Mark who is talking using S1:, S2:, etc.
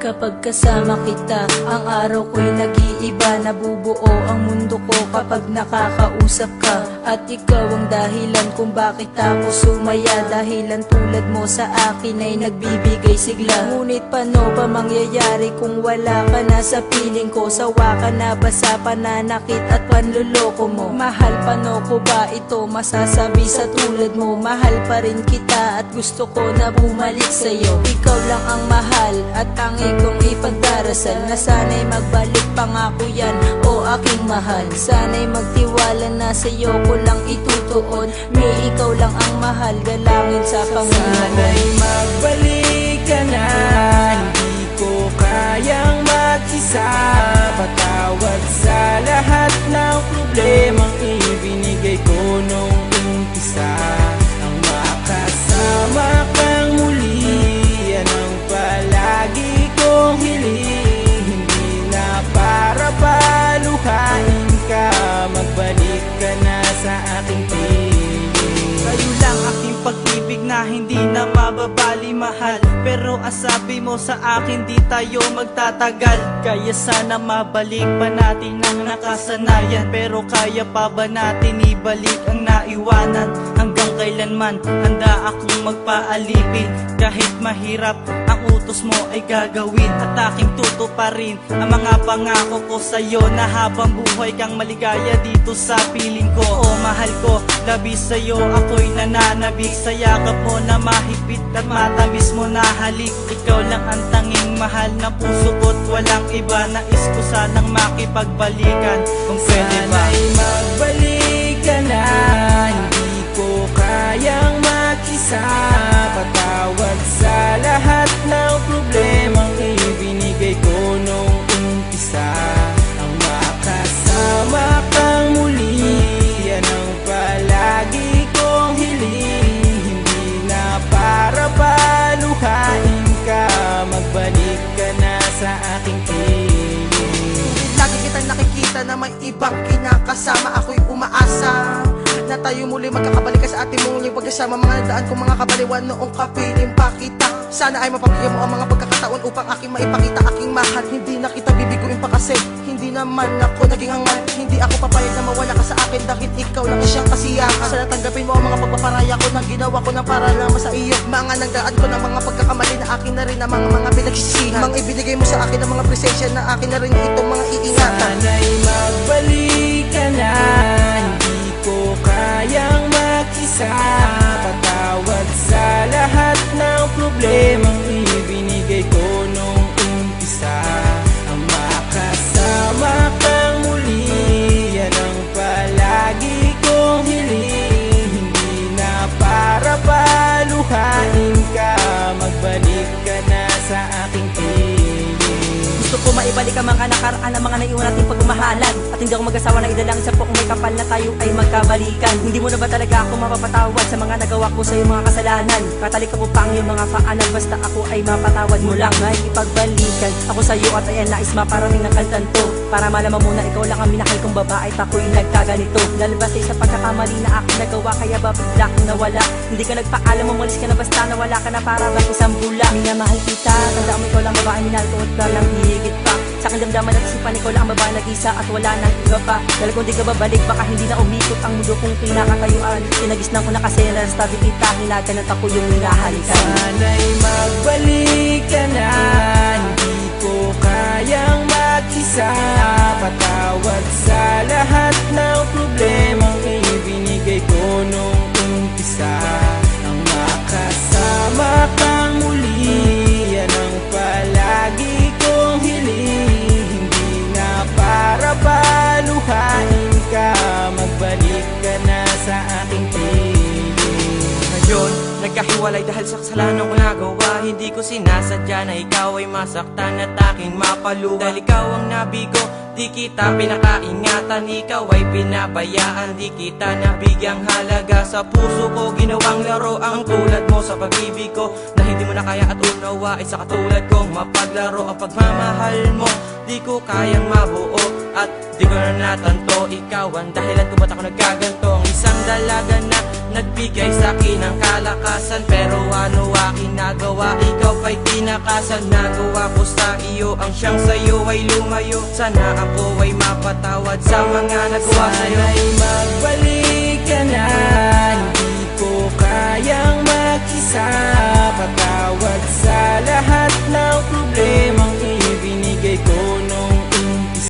S1: Kapag kasama kita, ang araw ko'y nag-iiba. Nabubuo ang mundo ko kapag nakakausap ka. At ikaw ang dahilan kung bakit ako sumaya. Dahilan tulad mo sa akin ay nagbibigay sigla. Ngunit paano ba mangyayari kung wala ka na sa piling ko? Sawa ka na ba sa pananakit at panluloko mo? Mahal, paano ko ba ito masasabi sa tulad mo? Mahal pa rin kita at gusto ko na bumalik sa'yo. Ikaw lang ang mahal at tangi kong ipagdarasal na sana'y magbalik, pangako yan o aking mahal. Sana'y magtiwala na sa'yo ko lang itutuon. May ikaw lang ang mahal, galangin sa Panginoon.
S2: Sana'y magbalik ka na, hindi ko kayang mag-isa. Patawad sa lahat ng problemang ibinigay ko nung umpisa. Ang makasama kang muli, yan ang palagi kong hiling. Hindi na para paluhain ka, magbalik ka na sa aking piling.
S3: Kayo lang aking pag-ibig na hindi na mababali, mahal. Pero ang sabi mo sa akin, di tayo magtatagal. Kaya sana mabalik pa natin ang nakasanayan. Pero kaya pa ba natin ibalik ang naiwanan? Hanggang kailanman handa akong magpaalipin. Kahit mahirap ang utos mo ay gagawin. At aking tutuparin ang mga pangako ko sa'yo, na habang buhay kang maligaya dito sa piling ko. Oo, mahal ko, labis sa'yo ako'y nananabik. Sa yakap mo na mahigpit at matamis mo na halik. Ikaw lang ang tanging mahal na puso ko't walang iba. Nais ko sanang makipagbalikan kung pwede ba.
S2: Sana'y magbalik ka na, hindi ko kayang mag-isa. Patawad sa lahat ng problemang ibinigay ko nung umpisa. Ang makasama kang muli, yan ang palagi kong hiling. Hindi na para paluhain ka, magbalik ka na sa aking piling.
S4: Lagi kitang nakikita na may ibang kinakasama. Ako'y umaasa na tayo muli magkakabalik ka sa ating muling pagkasama. Mga nadaan kong mga kabaliwan noong kapiling pa kita. Sana ay mapabigyan mo ang mga pagkakataon upang aking maipakita aking mahal. Hindi na kita bibiguin pa kasi hindi naman ako naging hangman. Hindi ako papayag na mawala ka sa akin dahil ikaw lang siyang kasiyahan. Sana tanggapin mo ang mga pagpaparaya ko na ginawa ko na para naman sa iyo. Mga nagdaan ko ng mga pagkakamali na akin na rin ang mga pinagsisihan. Mga ibinigay mo sa akin ng mga presensya na akin na rin itong mga iingatan.
S2: Sana'y magbalik ka na, hindi ko kayang mag-isa. Patawad sa lahat ng problemang ibinigay ko nung umpisa. Ang makasama kang muli, yan ang palagi kong hiling. Hindi na para paluhain ka, magbalik ka na sa aking piling.
S5: Gusto ko maibalik ang mga nakaraan, ang mga naiwan nating pagmamahalan. At hindi ako mag-asawa na idalangin sa kung may kapal na tayo ay magkabalikan. Hindi mo na ba talaga ako mapapatawad sa mga nagawa ko sa iyong mga kasalanan? Katalik ko pa ang iyong mga paanan, basta ako ay mapatawad mo lang. May ipagbalikan ako sa iyo at ayan, nais maparaming ng kantan to, para malaman mo na ikaw lang ang minahal kong babae at ako'y nagkaganito. Lalabas sa pagkakamali na aking nagawa, kaya ba bigla kong nawala? Hindi ka nagpaalam, umalis ka na basta nawala ka na para bang isang bula. Minamahal kita, tanda mo ikaw lang babae, minahal ko at lang higit pa. Sa aking damdaman at isipan, ikaw lang ang babae nag-isa at wala nang iba pa. Dahil kung di ka babalik, baka hindi na umikot ang mundo kong kinakatayuan. Tinagisnan ko na kasi narastabi kita, hinaganat ako yung minahalikan.
S2: Sana'y magbalik ka na, hindi ko kayang mag-isa. Patawad sa lahat ng problemang ibinigay ko nung umpisa. Ang makasama kang muli, yan ang palagi kong hiling. Hindi na para paluhain ka, magbalik ka na sa aking piling.
S3: Ngayon, nagkahiwalay dahil sa kasalanan ko nagawa. Hindi ko sinasadya na ikaw ay masaktan at aking mapaluha. Dahil ikaw ang nabigo, di kita pinakaingatan. Ikaw ay pinabayaan, di kita nabigyang halaga. Sa puso ko ginawang laro ang tulad mo sa pag-ibig ko, na hindi mo na kaya at unawa ay sa katulad kong mapaglaro. Ang pagmamahal mo di ko kayang mabuo at di ko na natanto. Ikaw ang dahilan kung ba't ako nagkaganto. Ang isang dalaga na
S2: nagbigay sa'kin ng kalakasan. Pero ano aking nagawa, ikaw pa'y tinakasan. Nagawa ko sa iyo ang siyang sa'yo ay lumayo. Sana ako ay mapatawad sa mga nagawa sa'yo. Sana'y magbalik ka na,